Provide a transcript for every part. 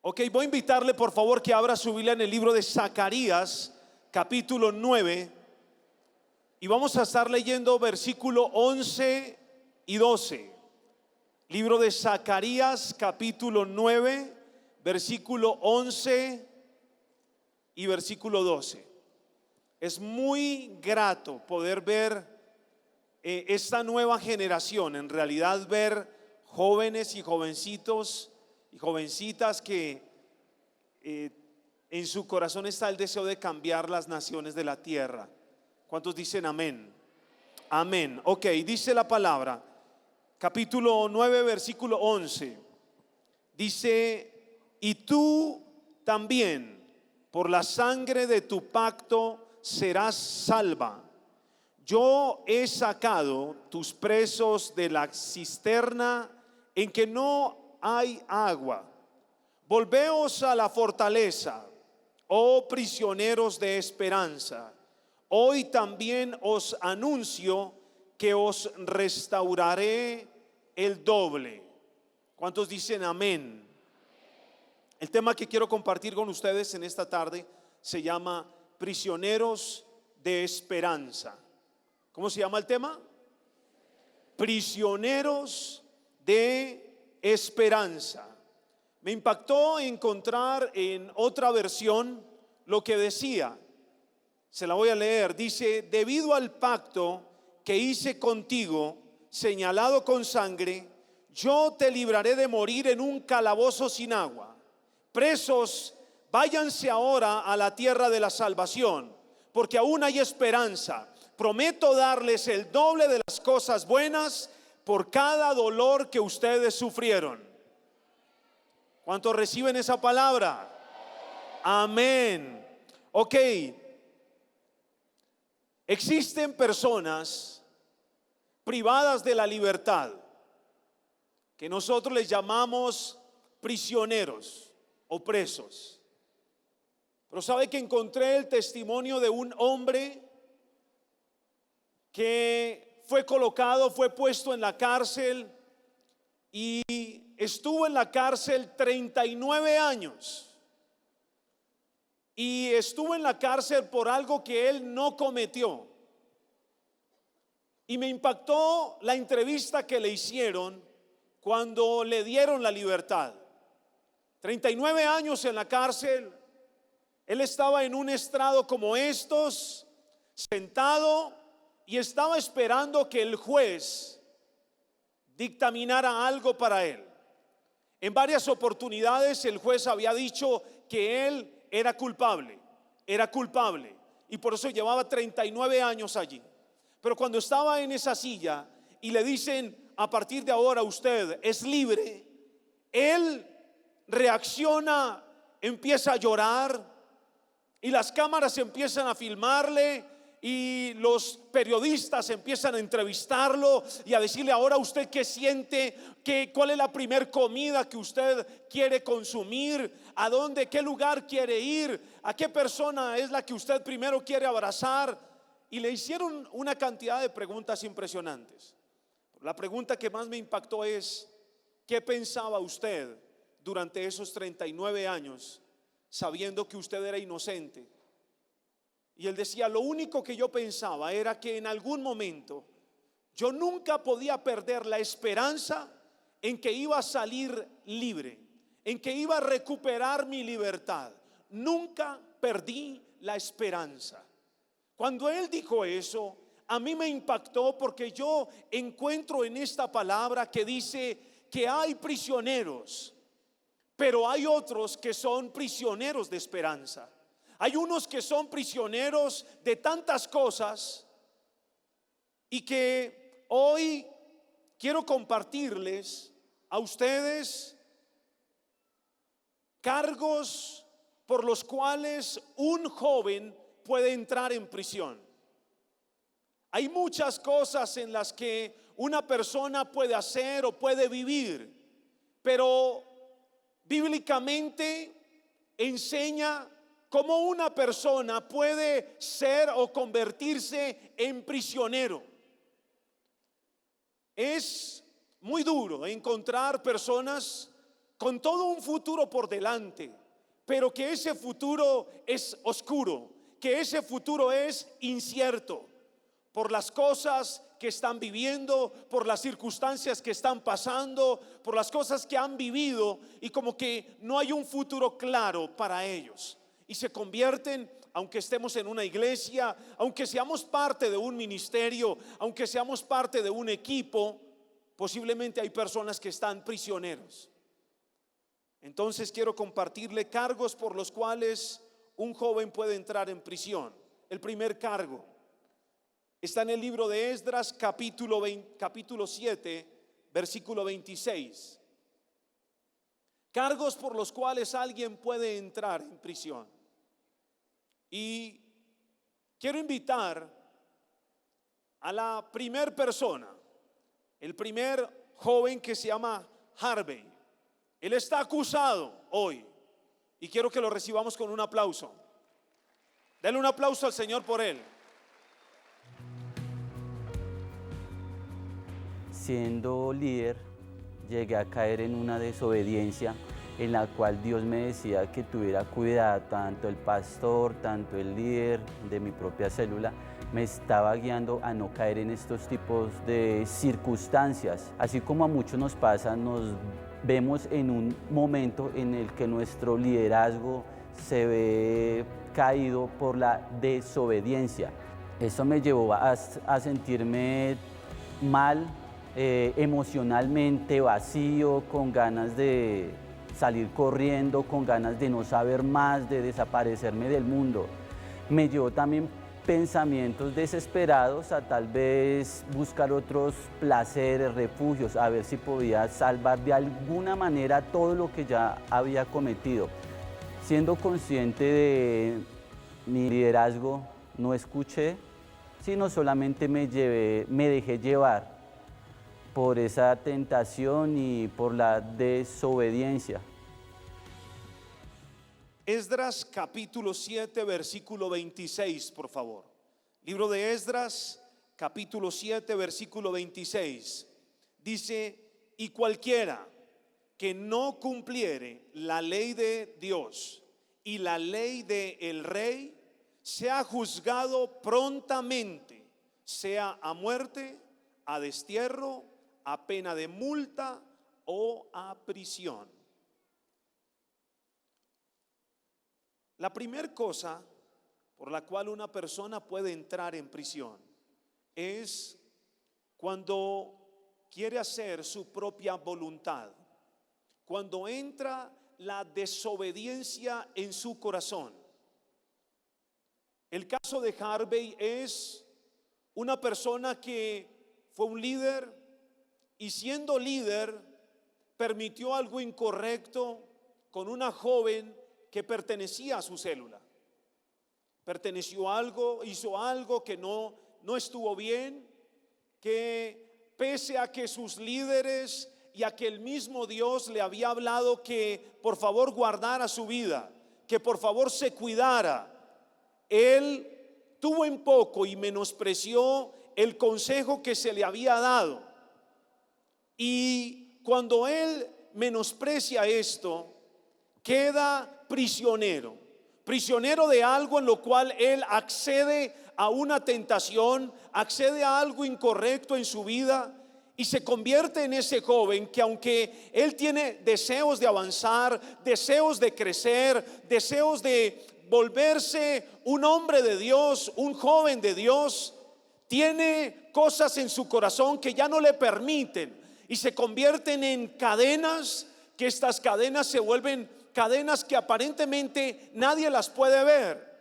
Ok, voy a invitarle por favor que abra su Biblia en el libro de Zacarías, capítulo 9, y vamos a estar leyendo versículo 11 y 12. Libro de Zacarías, capítulo 9, versículo 11 y versículo 12. Es muy grato poder ver esta nueva generación, en realidad ver jóvenes y jovencitos y jovencitas que en su corazón está el deseo de cambiar las naciones de la tierra. ¿Cuántos dicen amén? Amén. Ok, dice la palabra, capítulo 9, versículo 11. Dice: y tú también, por la sangre de tu pacto, serás salva. Yo he sacado tus presos de la cisterna en que no hay agua. Volveos a la fortaleza, oh prisioneros de esperanza. Hoy también os anuncio que os restauraré el doble. ¿Cuántos dicen amén? El tema que quiero compartir con ustedes en esta tarde se llama prisioneros de esperanza. ¿Cómo se llama el tema? Prisioneros de esperanza. Me impactó encontrar en otra versión lo que decía. Se la voy a leer. Dice: debido al pacto que hice contigo, señalado con sangre, yo te libraré de morir en un calabozo sin agua. Presos, váyanse ahora a la tierra de la salvación, porque aún hay esperanza. Prometo darles el doble de las cosas buenas por cada dolor que ustedes sufrieron. ¿Cuántos reciben esa palabra? Amén. Ok. Existen personas privadas de la libertad que nosotros les llamamos prisioneros o presos. Pero sabe que encontré el testimonio de un hombre que fue colocado, fue puesto en la cárcel y estuvo en la cárcel 39 años. Y estuvo en la cárcel por algo que él no cometió. Y me impactó la entrevista que le hicieron cuando le dieron la libertad. 39 años en la cárcel. Él estaba en un estrado como estos, sentado, y estaba esperando que el juez dictaminara algo para él. En varias oportunidades el juez había dicho que él era culpable, y por eso llevaba 39 años allí. Pero cuando estaba en esa silla y le dicen: a partir de ahora usted es libre, él reacciona, empieza a llorar, y las cámaras empiezan a filmarle, y los periodistas empiezan a entrevistarlo y a decirle: ahora usted qué siente, cuál es la primer comida que usted quiere consumir, a dónde, qué lugar quiere ir, a qué persona es la que usted primero quiere abrazar. Y le hicieron una cantidad de preguntas impresionantes. La pregunta que más me impactó es: ¿qué pensaba usted durante esos 39 años sabiendo que usted era inocente? Y él decía: lo único que yo pensaba era que en algún momento yo nunca podía perder la esperanza en que iba a salir libre, en que iba a recuperar mi libertad. Nunca perdí la esperanza. Cuando él dijo eso, a mí me impactó, porque yo encuentro en esta palabra que dice que hay prisioneros, pero hay otros que son prisioneros de esperanza. Hay unos que son prisioneros de tantas cosas, y que hoy quiero compartirles a ustedes cargos por los cuales un joven puede entrar en prisión. Hay muchas cosas en las que una persona puede hacer o puede vivir, pero bíblicamente enseña cómo una persona puede ser o convertirse en prisionero. Es muy duro encontrar personas con todo un futuro por delante, pero que ese futuro es oscuro, que ese futuro es incierto por las cosas que están viviendo, por las circunstancias que están pasando, por las cosas que han vivido, y como que no hay un futuro claro para ellos. Y se convierten, aunque estemos en una iglesia, aunque seamos parte de un ministerio, aunque seamos parte de un equipo, posiblemente hay personas que están prisioneros. Entonces quiero compartirle cargos por los cuales un joven puede entrar en prisión. El primer cargo está en el libro de Esdras, capítulo 7, versículo 26. Cargos por los cuales alguien puede entrar en prisión. Y quiero invitar a la primer persona, el primer joven, que se llama Harvey. Él está acusado hoy y quiero que lo recibamos con un aplauso. Denle un aplauso al Señor por él. Siendo líder, llegué a caer en una desobediencia en la cual Dios me decía que tuviera cuidado. Tanto el pastor, tanto el líder de mi propia célula me estaba guiando a no caer en estos tipos de circunstancias. Así como a muchos nos pasa, nos vemos en un momento en el que nuestro liderazgo se ve caído por la desobediencia. Eso me llevó a sentirme mal, emocionalmente vacío, con ganas de salir corriendo, con ganas de no saber más, de desaparecerme del mundo. Me llevó también pensamientos desesperados a tal vez buscar otros placeres, refugios, a ver si podía salvar de alguna manera todo lo que ya había cometido. Siendo consciente de mi liderazgo, no escuché, sino solamente me dejé llevar por esa tentación y por la desobediencia. Esdras capítulo 7, versículo 26, por favor. Libro de Esdras, capítulo 7, versículo 26. Dice: y cualquiera que no cumpliere la ley de Dios y la ley del rey, sea juzgado prontamente, sea a muerte, a destierro, a pena de multa o a prisión. La primera cosa por la cual una persona puede entrar en prisión es cuando quiere hacer su propia voluntad, cuando entra la desobediencia en su corazón. El caso de Harvey es una persona que fue un líder y, siendo líder, permitió algo incorrecto con una joven que pertenecía a su célula. Hizo algo que no estuvo bien, que pese a que sus líderes y a que el mismo Dios le había hablado que por favor guardara su vida, que por favor se cuidara, él tuvo en poco y menospreció el consejo que se le había dado. Y cuando él menosprecia esto, queda prisionero de algo en lo cual él accede a una tentación, accede a algo incorrecto en su vida, y se convierte en ese joven que, aunque él tiene deseos de avanzar, deseos de crecer, deseos de volverse un hombre de Dios, un joven de Dios, tiene cosas en su corazón que ya no le permiten, y se convierten en cadenas, que estas cadenas se vuelven cadenas que aparentemente nadie las puede ver.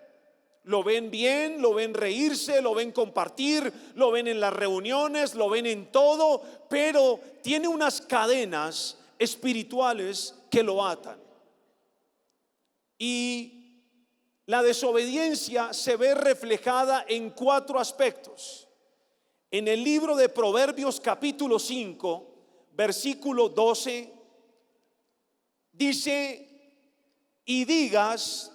Lo ven bien, lo ven reírse, lo ven compartir, lo ven en las reuniones, lo ven en todo, pero tiene unas cadenas espirituales que lo atan. Y la desobediencia se ve reflejada en 4 aspectos. En el libro de Proverbios capítulo 5, versículo 12, dice: y digas,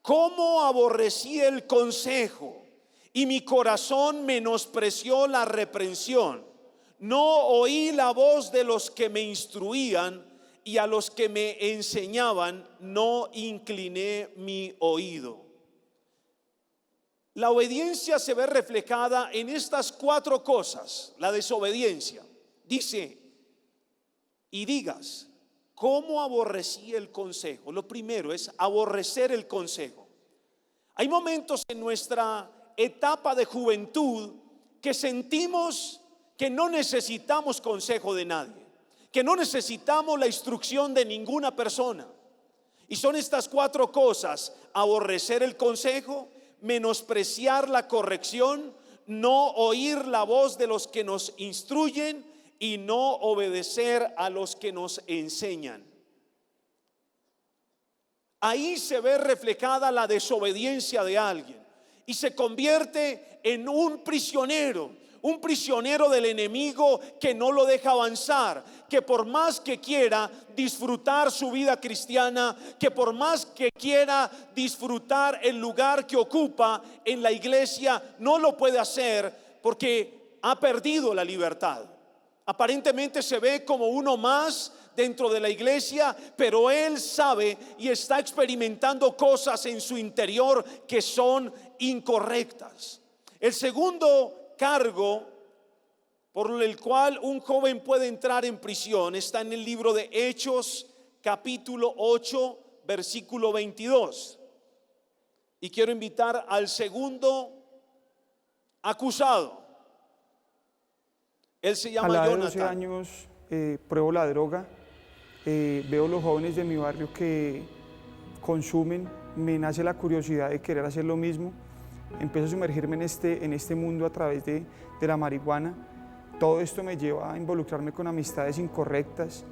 cómo aborrecí el consejo, y mi corazón menospreció la reprensión. No oí la voz de los que me instruían, y a los que me enseñaban no incliné mi oído. La obediencia se ve reflejada en estas 4 cosas. La desobediencia. Dice, y digas, ¿cómo aborrecí el consejo? Lo primero es aborrecer el consejo. Hay momentos en nuestra etapa de juventud que sentimos que no necesitamos consejo de nadie, que no necesitamos la instrucción de ninguna persona. Y son estas 4 cosas: aborrecer el consejo, menospreciar la corrección, no oír la voz de los que nos instruyen y no obedecer a los que nos enseñan. Ahí se ve reflejada la desobediencia de alguien y se convierte en un prisionero del enemigo que no lo deja avanzar, que por más que quiera disfrutar su vida cristiana, que por más que quiera disfrutar el lugar que ocupa en la iglesia, no lo puede hacer porque ha perdido la libertad. Aparentemente se ve como uno más dentro de la iglesia, pero él sabe y está experimentando cosas en su interior que son incorrectas. El segundo cargo por el cual un joven puede entrar en prisión está en el libro de Hechos, capítulo 8, versículo 22. Y quiero invitar al segundo acusado. Él se llama Jonathan. A la Jonathan. de 12 años pruebo la droga, veo los jóvenes de mi barrio que consumen, me nace la curiosidad de querer hacer lo mismo. Empiezo a sumergirme en este mundo a través de la marihuana. Todo esto me lleva a involucrarme con amistades incorrectas,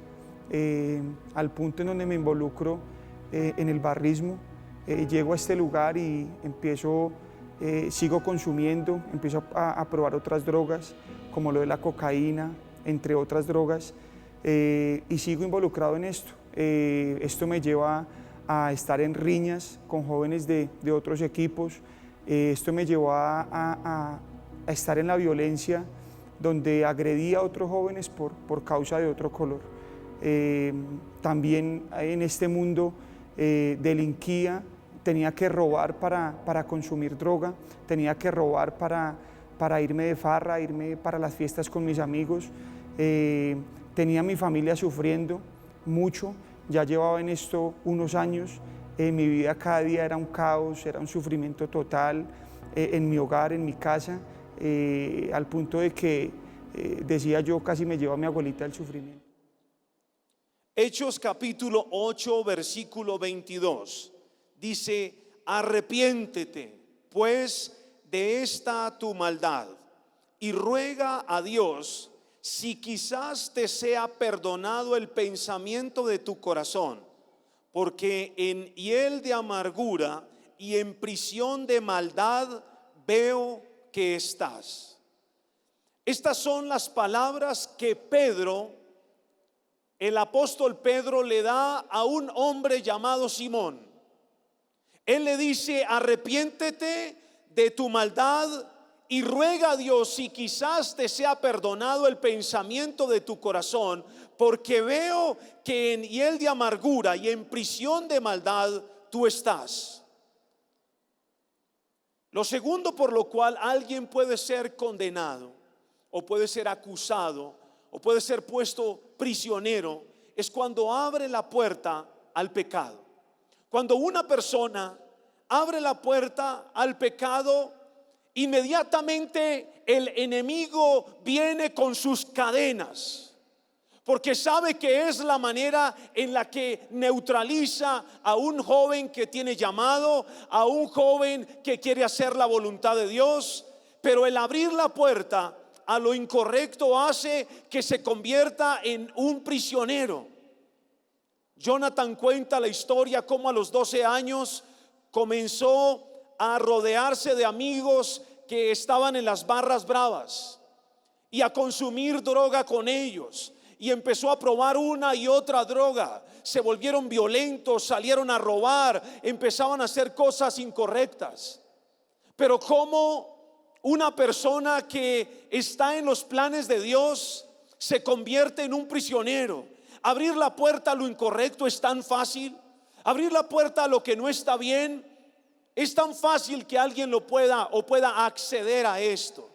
al punto en donde me involucro en el barrismo. Llego a este lugar y sigo consumiendo, empiezo a probar otras drogas, como lo de la cocaína, entre otras drogas, y sigo involucrado en esto. Esto me lleva a estar en riñas con jóvenes de otros equipos. Esto me llevó a estar en la violencia, donde agredía a otros jóvenes por causa de otro color. También en este mundo delinquía, tenía que robar para consumir droga, tenía que robar para irme de farra, irme para las fiestas con mis amigos. Tenía a mi familia sufriendo mucho, ya llevaba en esto unos años. Mi vida cada día era un caos, era un sufrimiento total en mi hogar, en mi casa, al punto de que decía yo, casi me lleva a mi abuelita el sufrimiento. Hechos capítulo 8, versículo 22. Dice, arrepiéntete pues de esta tu maldad y ruega a Dios si quizás te sea perdonado el pensamiento de tu corazón, porque en hiel de amargura y en prisión de maldad veo que estás. Estas son las palabras que el apóstol Pedro le da a un hombre llamado Simón. Él le dice, arrepiéntete de tu maldad y ruega a Dios si quizás te sea perdonado el pensamiento de tu corazón, porque veo que en hiel de amargura y en prisión de maldad tú estás. Lo segundo por lo cual alguien puede ser condenado o puede ser acusado o puede ser puesto prisionero es cuando abre la puerta al pecado. Cuando una persona abre la puerta al pecado, inmediatamente el enemigo viene con sus cadenas, porque sabe que es la manera en la que neutraliza a un joven que tiene llamado, a un joven que quiere hacer la voluntad de Dios. Pero el abrir la puerta a lo incorrecto hace que se convierta en un prisionero. Jonathan cuenta la historia cómo a los 12 años comenzó a rodearse de amigos que estaban en las barras bravas y a consumir droga con ellos, y empezó a probar una y otra droga. Se volvieron violentos, salieron a robar, empezaban a hacer cosas incorrectas. Pero como una persona que está en los planes de Dios se convierte en un prisionero. abrir la puerta a lo incorrecto es tan fácil. Abrir la puerta a lo que no está bien es tan fácil que alguien lo pueda o pueda acceder a esto.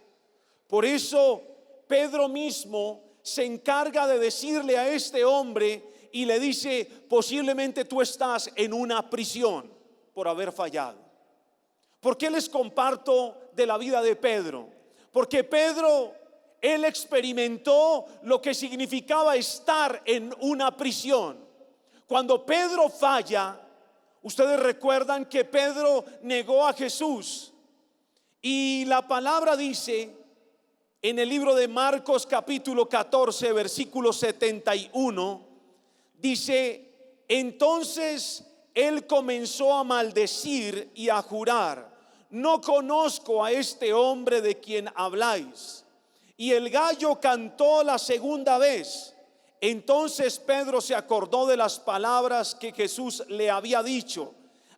Por eso Pedro mismo se encarga de decirle a este hombre y le dice: posiblemente tú estás en una prisión por haber fallado. ¿Por qué les comparto de la vida de Pedro? Porque Pedro, él experimentó lo que significaba estar en una prisión. Cuando Pedro falla, ustedes recuerdan que Pedro negó a Jesús. Y la palabra dice en el libro de Marcos capítulo 14 versículo 71, dice: entonces él comenzó a maldecir y a jurar: no conozco a este hombre de quien habláis. Y el gallo cantó la segunda vez. Entonces Pedro se acordó de las palabras que Jesús le había dicho: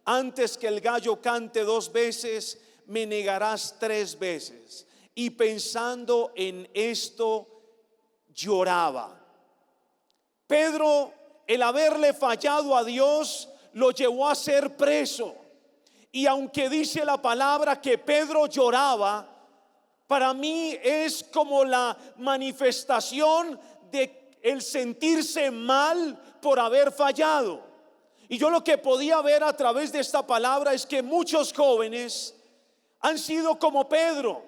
antes que el gallo cante 2 veces, me negarás 3 veces. Y pensando en esto, lloraba. Pedro, el haberle fallado a Dios, lo llevó a ser preso. Y aunque dice la palabra que Pedro lloraba, para mí es como la manifestación de el sentirse mal por haber fallado. Y yo lo que podía ver a través de esta palabra es que muchos jóvenes han sido como Pedro,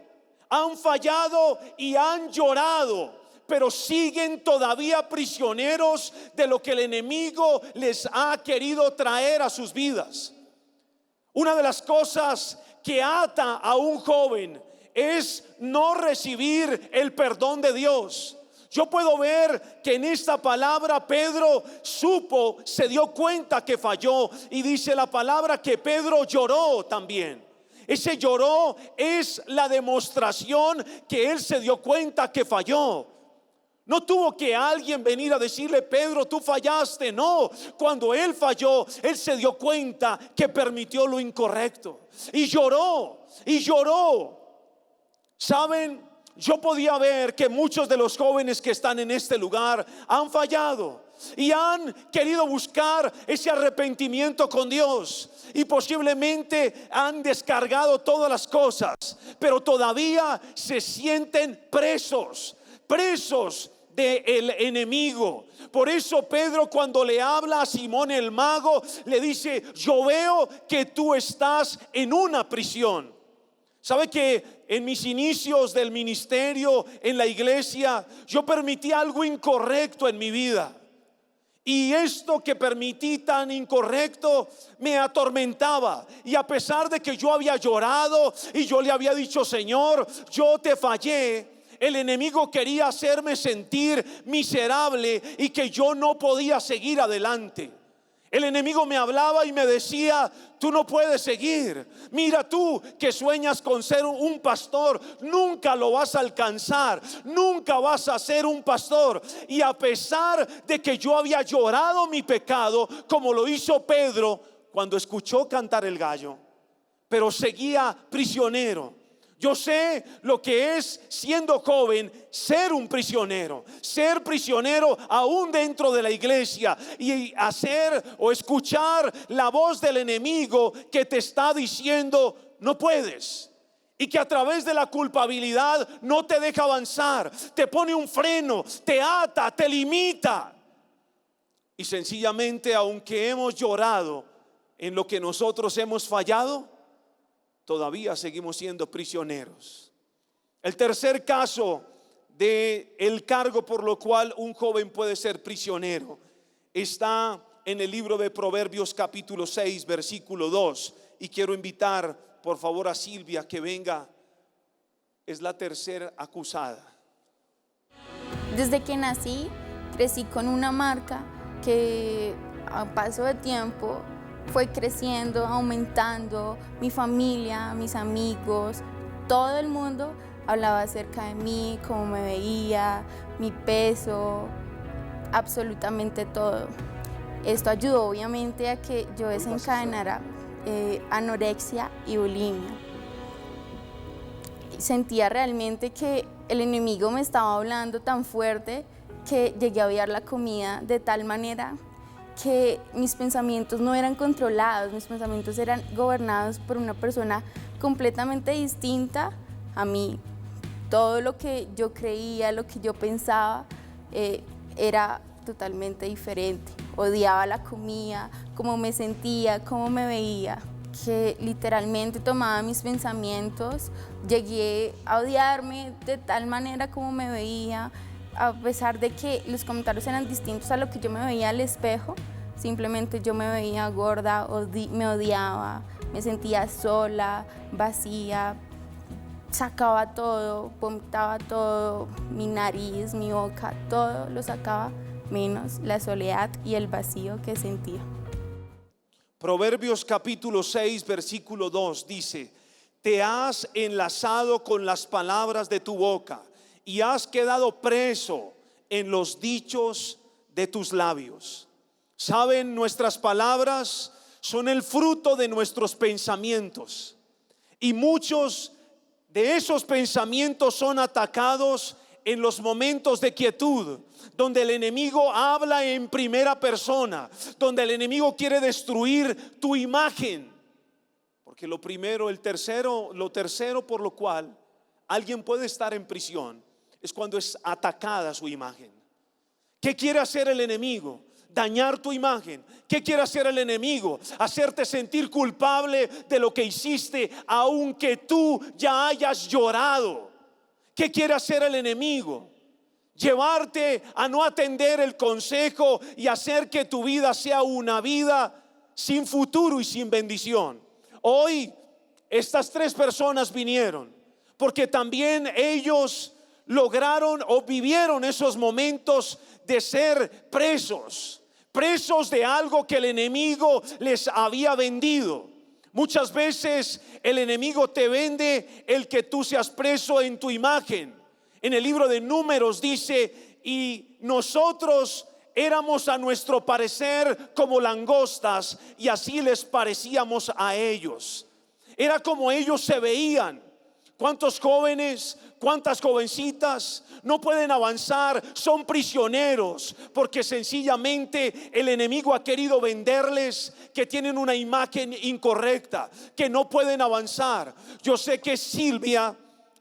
han fallado y han llorado, pero siguen todavía prisioneros de lo que el enemigo les ha querido traer a sus vidas. Una de las cosas que ata a un joven es no recibir el perdón de Dios. Yo puedo ver que en esta palabra Pedro se dio cuenta que falló, y dice la palabra que Pedro lloró también. Ese lloró es la demostración que él se dio cuenta que falló. No tuvo que alguien venir a decirle: Pedro, tú fallaste. No, cuando él falló, él se dio cuenta que permitió lo incorrecto y lloró y lloró. ¿Saben? Yo podía ver que muchos de los jóvenes que están en este lugar han fallado y han querido buscar ese arrepentimiento con Dios, y posiblemente han descargado todas las cosas, pero todavía se sienten presos del enemigo. Por eso Pedro, cuando le habla a Simón el mago, le dice: yo veo que tú estás en una prisión. ¿Sabe que en mis inicios del ministerio en la iglesia, yo permití algo incorrecto en mi vida? Y esto que permití tan incorrecto me atormentaba. Y a pesar de que yo había llorado y yo le había dicho: Señor, yo te fallé, el enemigo quería hacerme sentir miserable y que yo no podía seguir adelante. El enemigo me hablaba y me decía: tú no puedes seguir. Mira, tú que sueñas con ser un pastor, nunca lo vas a alcanzar, nunca vas a ser un pastor. Y a pesar de que yo había llorado mi pecado, como lo hizo Pedro cuando escuchó cantar el gallo, pero seguía prisionero. Yo sé lo que es, siendo joven, ser un prisionero, ser prisionero aún dentro de la iglesia, y hacer o escuchar la voz del enemigo que te está diciendo: no puedes, y que a través de la culpabilidad no te deja avanzar, te pone un freno, te ata, te limita. Y sencillamente, aunque hemos llorado en lo que nosotros hemos fallado, todavía seguimos siendo prisioneros. El tercer caso de el cargo por lo cual un joven puede ser prisionero está en el libro de Proverbios capítulo 6 versículo 2, y quiero invitar por favor a Silvia que venga. Es la tercera acusada. Desde que nací, crecí con una marca que a paso de tiempo fue creciendo, aumentando. Mi familia, mis amigos, todo el mundo hablaba acerca de mí, cómo me veía, mi peso, absolutamente todo. Esto ayudó obviamente a que yo desencadenara anorexia y bulimia. Sentía realmente que el enemigo me estaba hablando tan fuerte que llegué a odiar la comida de tal manera que mis pensamientos no eran controlados, mis pensamientos eran gobernados por una persona completamente distinta a mí. Todo lo que yo creía, lo que yo pensaba, era totalmente diferente. Odiaba la comida, cómo me sentía, cómo me veía, que literalmente tomaba mis pensamientos. Llegué a odiarme de tal manera como me veía, a pesar de que los comentarios eran distintos a lo que yo me veía al espejo. Simplemente yo me veía gorda, me odiaba, me sentía sola, vacía, sacaba todo, vomitaba todo, mi nariz, mi boca, todo lo sacaba, menos la soledad y el vacío que sentía. Proverbios capítulo 6, versículo 2 dice: te has enlazado con las palabras de tu boca y has quedado preso en los dichos de tus labios. Saben, nuestras palabras son el fruto de nuestros pensamientos, y muchos de esos pensamientos son atacados en los momentos de quietud, donde el enemigo habla en primera persona, donde el enemigo quiere destruir tu imagen. Porque lo tercero por lo cual alguien puede estar en prisión es cuando es atacada su imagen. ¿Qué quiere hacer el enemigo? Dañar tu imagen. ¿Qué quiere hacer el enemigo? Hacerte sentir culpable de lo que hiciste, aunque tú ya hayas llorado. ¿Qué quiere hacer el enemigo? Llevarte a no atender el consejo y hacer que tu vida sea una vida sin futuro y sin bendición. Hoy estas tres personas vinieron porque también ellos lograron o vivieron esos momentos de ser presos de algo que el enemigo les había vendido. Muchas veces el enemigo te vende el que tú seas preso en tu imagen. En el libro de Números dice: y nosotros éramos a nuestro parecer como langostas, y así les parecíamos a ellos. Era como ellos se veían. ¿Cuántos jóvenes, cuántas jovencitas no pueden avanzar? Son prisioneros porque sencillamente el enemigo ha querido venderles que tienen una imagen incorrecta, que no pueden avanzar. Yo sé que Silvia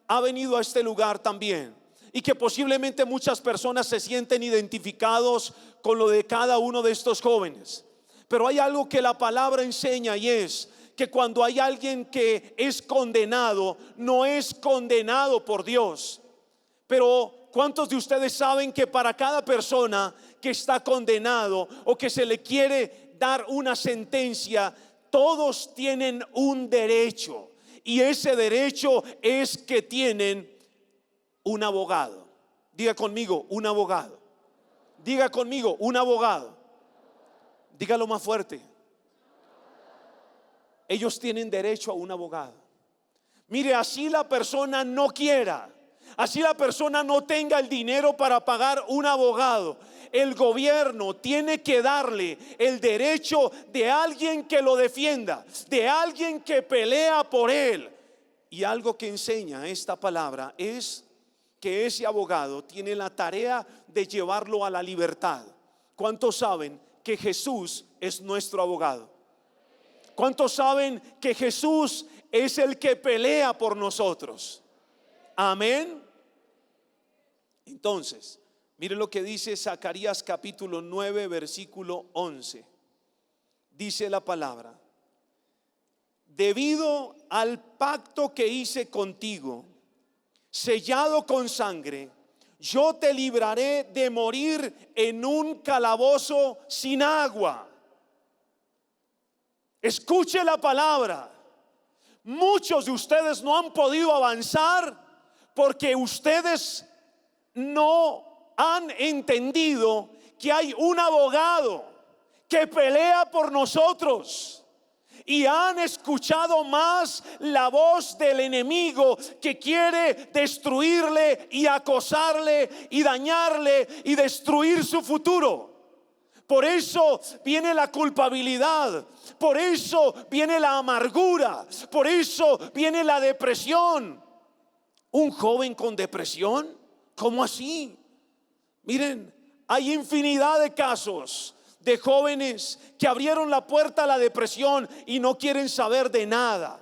ha venido a este lugar también, y que posiblemente muchas personas se sienten identificados con lo de cada uno de estos jóvenes. Pero hay algo que la palabra enseña, y es que cuando hay alguien que es condenado, no es condenado por Dios. Pero ¿cuántos de ustedes saben que para cada persona que está condenado o que se le quiere dar una sentencia, todos tienen un derecho? Y ese derecho es que tienen un abogado. Diga conmigo, un abogado. Diga conmigo, un abogado. Dígalo más fuerte. Ellos tienen derecho a un abogado. Mire, así la persona no quiera, así la persona no tenga el dinero para pagar un abogado, el gobierno tiene que darle el derecho de alguien que lo defienda, de alguien que pelea por él. Y algo que enseña esta palabra es que ese abogado tiene la tarea de llevarlo a la libertad. ¿Cuántos saben que Jesús es nuestro abogado? ¿Cuántos saben que Jesús es el que pelea por nosotros? Amén. Entonces, miren lo que dice Zacarías capítulo 9, versículo 11. Dice la palabra: debido al pacto que hice contigo, sellado con sangre, yo te libraré de morir en un calabozo sin agua. Escuche la palabra. Muchos de ustedes no han podido avanzar porque ustedes no han entendido que hay un abogado que pelea por nosotros, y han escuchado más la voz del enemigo que quiere destruirle y acosarle y dañarle y destruir su futuro. Por eso viene la culpabilidad, por eso viene la amargura, por eso viene la depresión. ¿Un joven con depresión? ¿Cómo así? Miren, Hay infinidad de casos de jóvenes que abrieron la puerta a la depresión y no quieren saber de nada.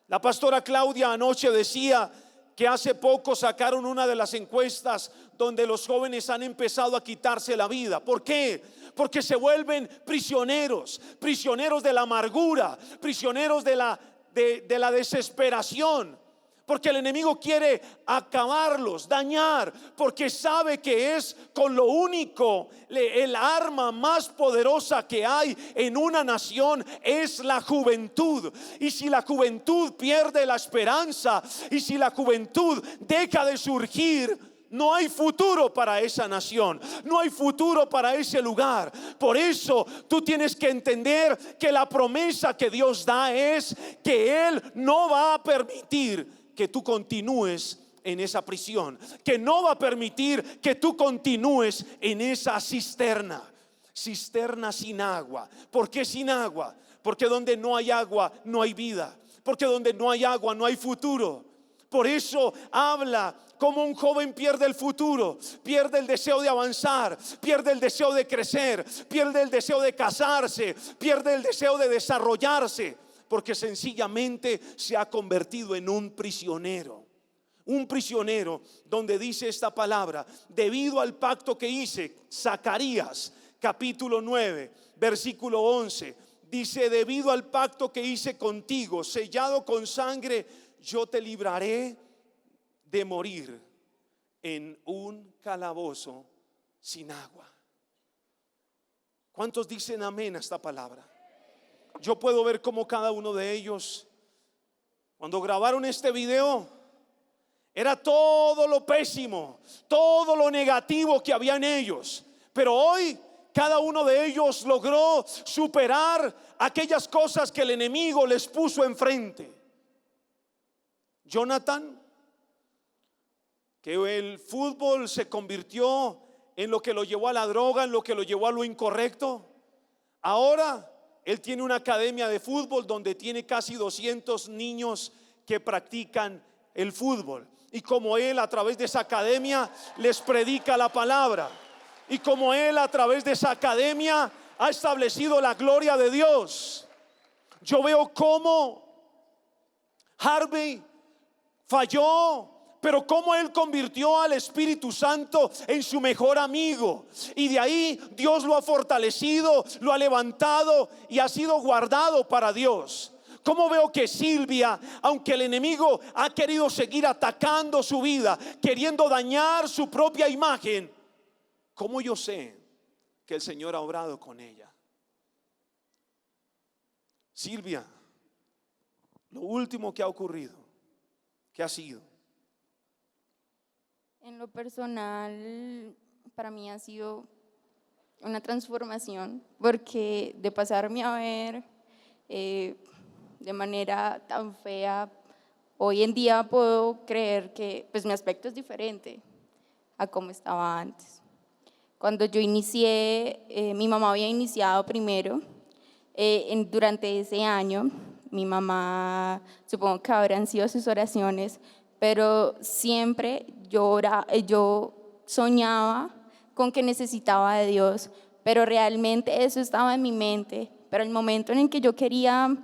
La pastora Claudia anoche decía que hace poco sacaron una de las encuestas donde los jóvenes han empezado a quitarse la vida. ¿Por qué? Porque se vuelven prisioneros de la amargura, prisioneros de la desesperación. Porque el enemigo quiere acabarlos, dañar, porque sabe que es con lo único, el arma más poderosa que hay en una nación es la juventud. Y si la juventud pierde la esperanza, y si la juventud deja de surgir, no hay futuro para esa nación, no hay futuro para ese lugar. Por eso tú tienes que entender que la promesa que Dios da es que Él no va a permitir que tú continúes en esa prisión, que no va a permitir que tú continúes en esa cisterna sin agua. ¿Por qué sin agua? Porque donde no hay agua no hay vida, porque donde no hay agua no hay futuro. Por eso habla como un joven pierde el futuro, pierde el deseo de avanzar, pierde el deseo de crecer, pierde el deseo de casarse, pierde el deseo de desarrollarse, porque sencillamente se ha convertido en un prisionero. Un prisionero donde dice esta palabra: debido al pacto que hice. Zacarías capítulo 9 versículo 11 dice: debido al pacto que hice contigo, sellado con sangre, yo te libraré de morir en un calabozo sin agua. ¿Cuántos dicen amén a esta palabra? Yo puedo ver cómo cada uno de ellos, cuando grabaron este video, era todo lo pésimo, todo lo negativo que había en ellos. Pero hoy cada uno de ellos logró superar aquellas cosas que el enemigo les puso enfrente. Jonathan, que el fútbol se convirtió en lo que lo llevó a la droga, en lo que lo llevó a lo incorrecto. Ahora él tiene una academia de fútbol donde tiene casi 200 niños que practican el fútbol. Y como él a través de esa academia les predica la palabra. Y como él a través de esa academia ha establecido la gloria de Dios. Yo veo cómo Harvey falló, pero cómo él convirtió al Espíritu Santo en su mejor amigo. Y de ahí Dios lo ha fortalecido, lo ha levantado y ha sido guardado para Dios. Cómo veo que Silvia, aunque el enemigo ha querido seguir atacando su vida, queriendo dañar su propia imagen, cómo yo sé que el Señor ha obrado con ella. Silvia, lo último que ha ocurrido, ¿qué ha sido? En lo personal, para mí ha sido una transformación, porque de pasarme a ver de manera tan fea, hoy en día puedo creer que pues mi aspecto es diferente a como estaba antes. Cuando yo inicié, mi mamá había iniciado primero. Durante ese año, mi mamá, supongo que habrán sido sus oraciones, pero siempre yo soñaba con que necesitaba de Dios, pero realmente eso estaba en mi mente. Pero el momento en el que yo quería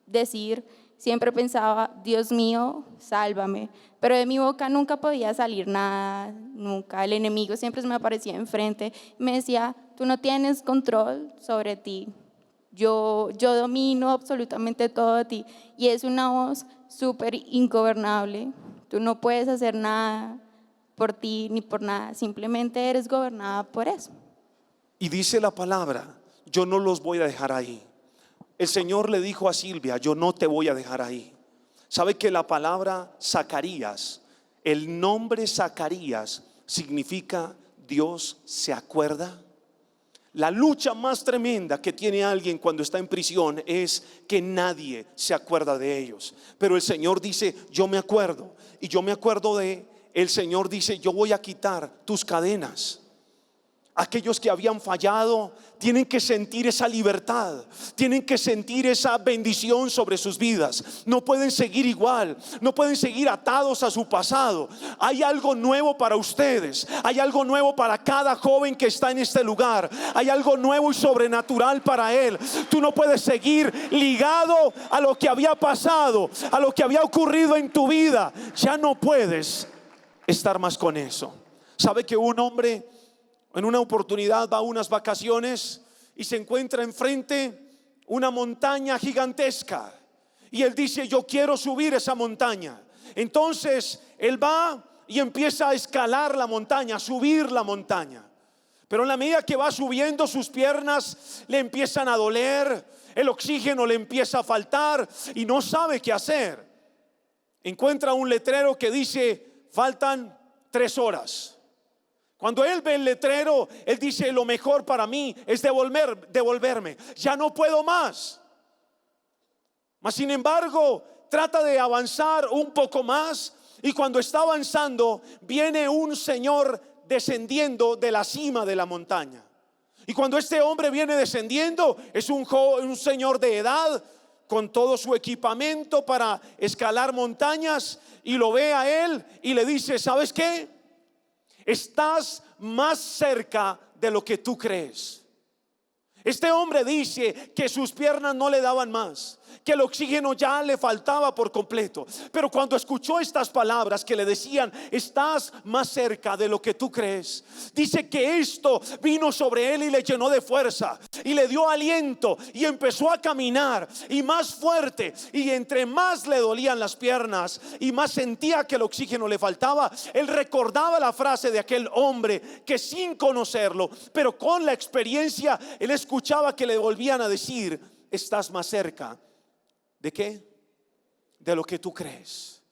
decir, siempre pensaba: Dios mío, sálvame. Pero de mi boca nunca podía salir nada, nunca. El enemigo siempre me aparecía enfrente y me decía: tú no tienes control sobre ti. Yo domino absolutamente todo de ti. Y es una voz súper ingobernable. Tú no puedes hacer nada por ti ni por nada. Simplemente eres gobernada por eso. Y dice la palabra: yo no los voy a dejar ahí. El Señor le dijo a Silvia: yo no te voy a dejar ahí. ¿Sabe que la palabra Zacarías, el nombre Zacarías, significa Dios se acuerda? La lucha más tremenda que tiene alguien cuando está en prisión es que nadie se acuerda de ellos. Pero el Señor dice: yo me acuerdo. Y yo me acuerdo el Señor dice: yo voy a quitar tus cadenas. Aquellos que habían fallado tienen que sentir esa libertad, tienen que sentir esa bendición sobre sus vidas. No pueden seguir igual, no pueden seguir atados a su pasado. Hay algo nuevo para ustedes, hay algo nuevo para cada joven que está en este lugar, hay algo nuevo y sobrenatural para él. Tú no puedes seguir ligado a lo que había pasado, a lo que había ocurrido en tu vida. Ya no puedes estar más con eso. ¿Sabe que un hombre en una oportunidad va a unas vacaciones y se encuentra enfrente una montaña gigantesca? Y él dice: yo quiero subir esa montaña. Entonces él va y empieza a escalar la montaña, a subir la montaña. Pero en la medida que va subiendo, sus piernas le empiezan a doler, el oxígeno le empieza a faltar y no sabe qué hacer. Encuentra un letrero que dice: faltan 3 horas. Cuando él ve el letrero, él dice: lo mejor para mí es devolverme, ya no puedo más. Mas sin embargo, trata de avanzar un poco más, y cuando está avanzando, viene un señor descendiendo de la cima de la montaña. Y cuando este hombre viene descendiendo, es un señor de edad, con todo su equipamiento para escalar montañas, y lo ve a él y le dice: ¿sabes qué? Estás más cerca de lo que tú crees. Este hombre dice que sus piernas no le daban más, que el oxígeno ya le faltaba por completo. Pero cuando escuchó estas palabras que le decían: estás más cerca de lo que tú crees, dice que esto vino sobre él y le llenó de fuerza y le dio aliento, y empezó a caminar, y más fuerte. Y entre más le dolían las piernas y más sentía que el oxígeno le faltaba, él recordaba la frase de aquel hombre que, sin conocerlo, pero con la experiencia, él escuchaba que le volvían a decir: estás más cerca. ¿De qué? De lo que tú crees.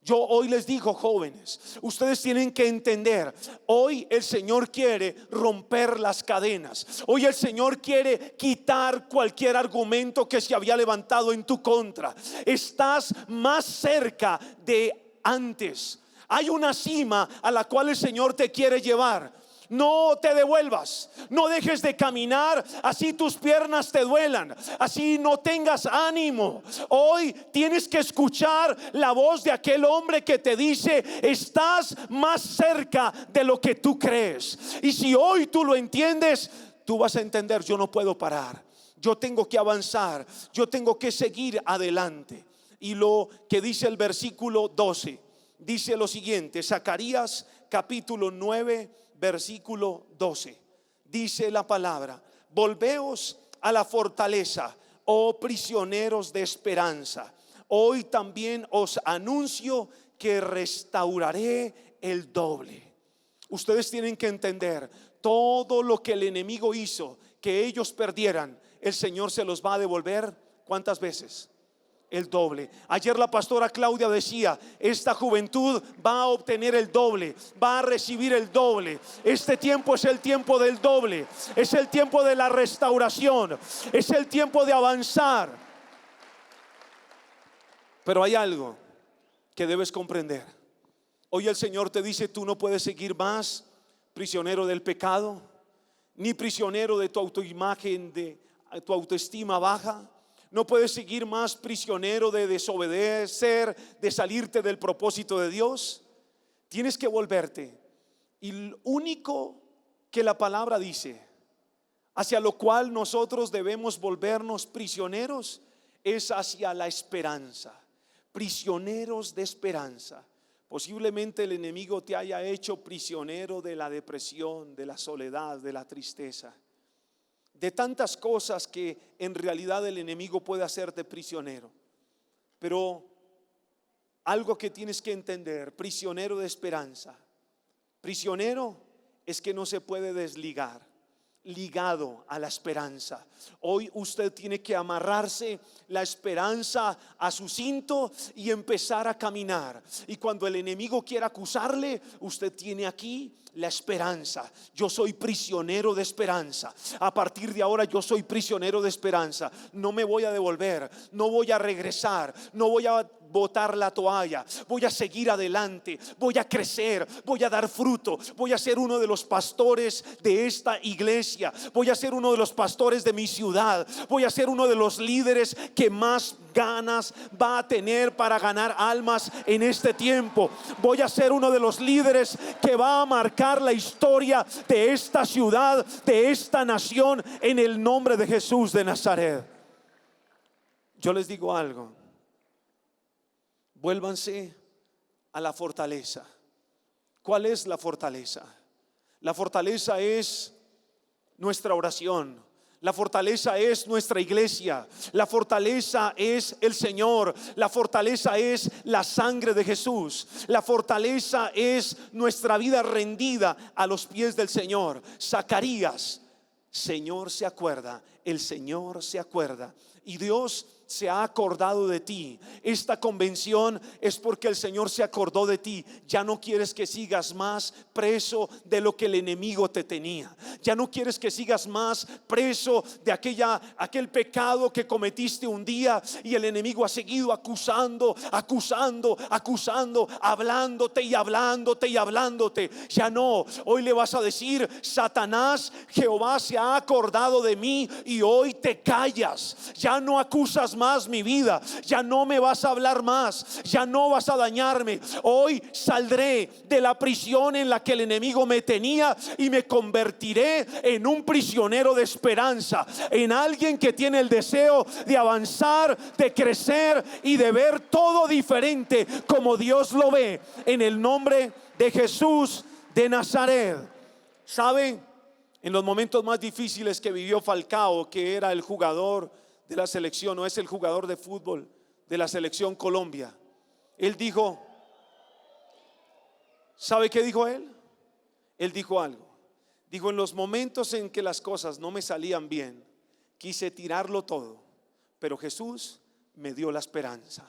Yo hoy les digo, jóvenes, ustedes tienen que entender: hoy el Señor quiere romper las cadenas. Hoy el Señor quiere quitar cualquier argumento que se había levantado en tu contra. Estás más cerca de antes. Hay una cima a la cual el Señor te quiere llevar. No te devuelvas, no dejes de caminar así tus piernas te duelan, así no tengas ánimo. Hoy tienes que escuchar la voz de aquel hombre que te dice: estás más cerca de lo que tú crees. Y si hoy tú lo entiendes, tú vas a entender: yo no puedo parar, yo tengo que avanzar, yo tengo que seguir adelante. Y lo que dice el versículo 12, dice lo siguiente: Zacarías capítulo 9 versículo 12, dice la palabra: volveos a la fortaleza, oh prisioneros de esperanza. Hoy también os anuncio que restauraré el doble. Ustedes tienen que entender: todo lo que el enemigo hizo que ellos perdieran, el Señor se los va a devolver. ¿Cuántas veces? El doble. Ayer la pastora Claudia decía: esta juventud va a obtener el doble, va a recibir el doble. Este tiempo es el tiempo del doble, es el tiempo de la restauración, es el tiempo de avanzar. Pero hay algo que debes comprender. Hoy el Señor te dice: tú no puedes seguir más prisionero del pecado, ni prisionero de tu autoimagen, de tu autoestima baja. No puedes seguir más prisionero de desobedecer, de salirte del propósito de Dios. Tienes que volverte. Y lo único que la palabra dice, hacia lo cual nosotros debemos volvernos prisioneros, es hacia la esperanza. Prisioneros de esperanza. Posiblemente el enemigo te haya hecho prisionero de la depresión, de la soledad, de la tristeza, de tantas cosas que en realidad el enemigo puede hacerte prisionero. Pero algo que tienes que entender: prisionero de esperanza. Prisionero es que no se puede desligar, ligado a la esperanza. Hoy usted tiene que amarrarse la esperanza a su cinto y empezar a caminar. Y cuando el enemigo quiera acusarle, usted tiene aquí la esperanza. Yo soy prisionero de esperanza. A partir de ahora yo soy prisionero de esperanza. No me voy a devolver, no voy a regresar, no voy a botar la toalla, voy a seguir adelante, voy a crecer, voy a dar fruto, voy a ser uno de los pastores de esta iglesia, voy a ser uno de los pastores de mi ciudad, voy a ser uno de los líderes que más ganas va a tener para ganar almas en este tiempo. Voy a ser uno de los líderes que va a marcar la historia de esta ciudad, de esta nación, en el nombre de Jesús de Nazaret. Yo les digo algo: vuélvanse a la fortaleza. ¿Cuál es la fortaleza? La fortaleza es nuestra oración. La fortaleza es nuestra iglesia. La fortaleza es el Señor. La fortaleza es la sangre de Jesús. La fortaleza es nuestra vida rendida a los pies del Señor. Zacarías: Señor se acuerda, el Señor se acuerda. Y Dios se ha acordado de ti. Esta convención es porque el Señor se acordó de ti. Ya no quieres que sigas más preso de lo que el enemigo te tenía. Ya no quieres que sigas más preso de aquel pecado que cometiste un día, y el enemigo ha seguido acusando, hablándote y hablándote y hablándote. Ya no, hoy le vas a decir: Satanás, Jehová se ha acordado de mí, y hoy te callas. Ya no acusas más mi vida, ya no me vas a hablar más, ya no vas a dañarme. Hoy saldré de la prisión en la que el enemigo me tenía y me convertiré en un prisionero de esperanza, en alguien que tiene el deseo de avanzar, de crecer y de ver todo diferente como Dios lo ve, en el nombre de Jesús de Nazaret. ¿Saben? En los momentos más difíciles que vivió Falcao, que era el jugador de la selección, o es el jugador de fútbol de la selección Colombia, él dijo, ¿sabe qué dijo él? Él dijo algo. Dijo: en los momentos en que las cosas no me salían bien, quise tirarlo todo, pero Jesús me dio la esperanza.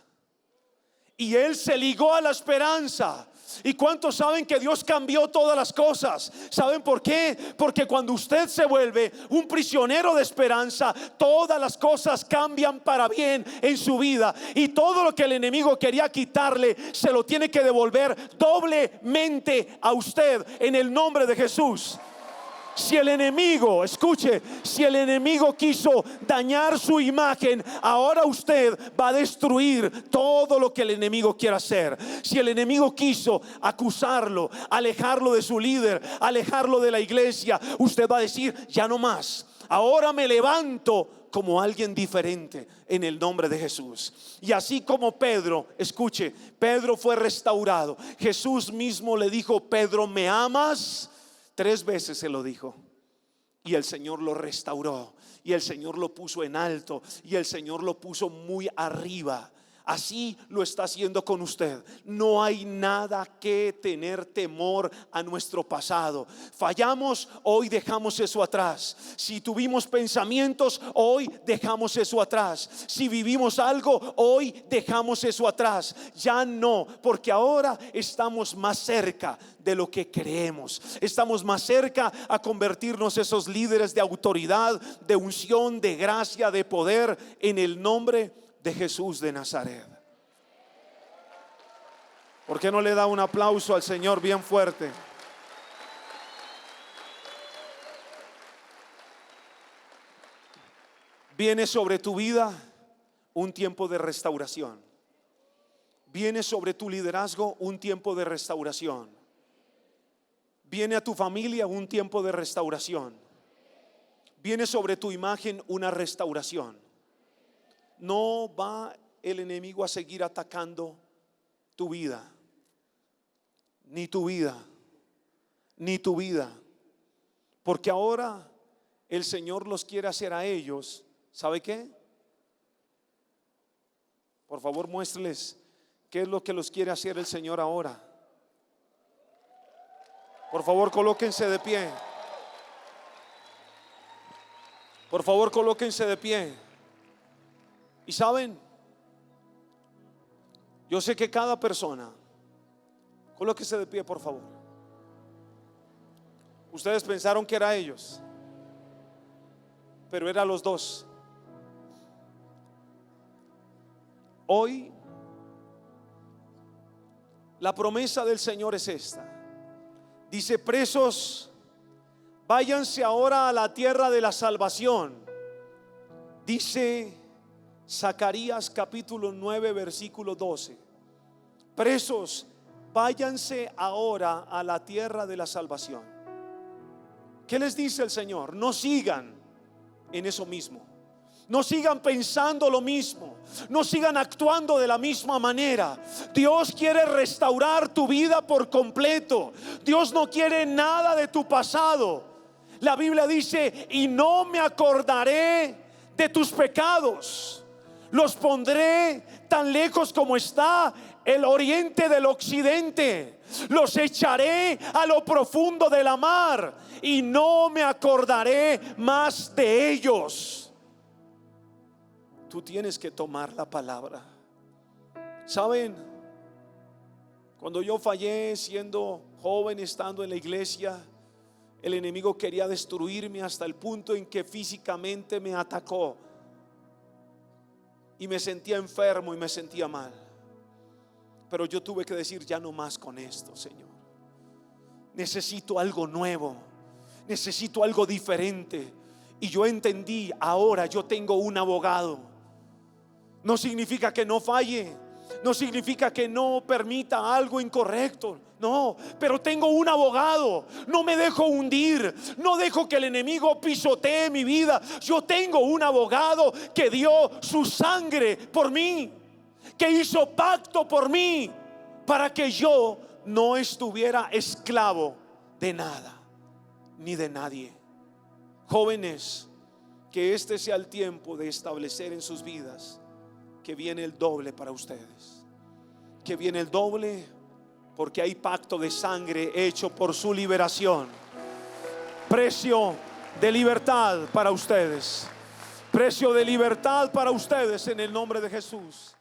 Y él se ligó a la esperanza. ¿Y cuántos saben que Dios cambió todas las cosas? ¿Saben por qué? Porque cuando usted se vuelve un prisionero de esperanza, todas las cosas cambian para bien en su vida. Y todo lo que el enemigo quería quitarle, se lo tiene que devolver doblemente a usted, en el nombre de Jesús. Si el enemigo, escuche, si el enemigo quiso dañar su imagen, ahora usted va a destruir todo lo que el enemigo quiera hacer. Si el enemigo quiso acusarlo, alejarlo de su líder, alejarlo de la iglesia, usted va a decir: ya no más. Ahora me levanto como alguien diferente en el nombre de Jesús. Y así como Pedro, escuche, Pedro fue restaurado. Jesús mismo le dijo: Pedro, ¿me amas? 3 veces se lo dijo, y el Señor lo restauró, y el Señor lo puso en alto, y el Señor lo puso muy arriba. Así lo está haciendo con usted. No hay nada que tener temor a nuestro pasado. Fallamos, hoy dejamos eso atrás. Si tuvimos pensamientos, hoy dejamos eso atrás. Si vivimos algo, hoy dejamos eso atrás. Ya no, porque ahora estamos más cerca de lo que creemos. Estamos más cerca a convertirnos esos líderes de autoridad, de unción, de gracia, de poder, en el nombre de Jesús de Nazaret. ¿Por qué no le da un aplauso al Señor bien fuerte? Viene sobre tu vida un tiempo de restauración. Viene sobre tu liderazgo un tiempo de restauración. Viene a tu familia un tiempo de restauración. Viene sobre tu imagen una restauración. No va el enemigo a seguir atacando tu vida, ni tu vida, ni tu vida, porque ahora el Señor los quiere hacer a ellos. ¿Sabe qué? Por favor, muéstreles qué es lo que los quiere hacer el Señor ahora. Por favor, colóquense de pie. Por favor, colóquense de pie. Y saben, yo sé que cada persona, colóquese de pie por favor. Ustedes pensaron que era ellos, pero era los dos. Hoy La promesa del Señor es esta. Dice: presos, váyanse ahora a la tierra de la salvación. Dice Zacarías capítulo 9 versículo 12. Presos, váyanse ahora a la tierra de la salvación. ¿Qué les dice el Señor? No sigan en eso mismo. No sigan pensando lo mismo. No sigan actuando de la misma manera. Dios quiere restaurar tu vida por completo. Dios no quiere nada de tu pasado. La Biblia dice: y no me acordaré de tus pecados. Los pondré tan lejos como está el oriente del occidente. Los echaré a lo profundo de la mar y no me acordaré más de ellos. Tú tienes que tomar la palabra. ¿Saben? Cuando yo fallé siendo joven, estando en la iglesia, el enemigo quería destruirme hasta el punto en que físicamente me atacó. Y me sentía enfermo y me sentía mal. Pero yo tuve que decir: ya no más con esto, Señor. Necesito algo nuevo. Necesito algo diferente. Y yo entendí: ahora yo tengo un abogado. No significa que no falle. No significa que no permita algo incorrecto. No, pero tengo un abogado. No me dejo hundir. No dejo que el enemigo pisotee mi vida. Yo tengo un abogado que dio su sangre por mí, que hizo pacto por mí, para que yo no estuviera esclavo de nada ni de nadie. Jóvenes, que este sea el tiempo de establecer en sus vidas que viene el doble para ustedes. Que viene el doble porque hay pacto de sangre hecho por su liberación. Precio de libertad para ustedes. Precio de libertad para ustedes en el nombre de Jesús.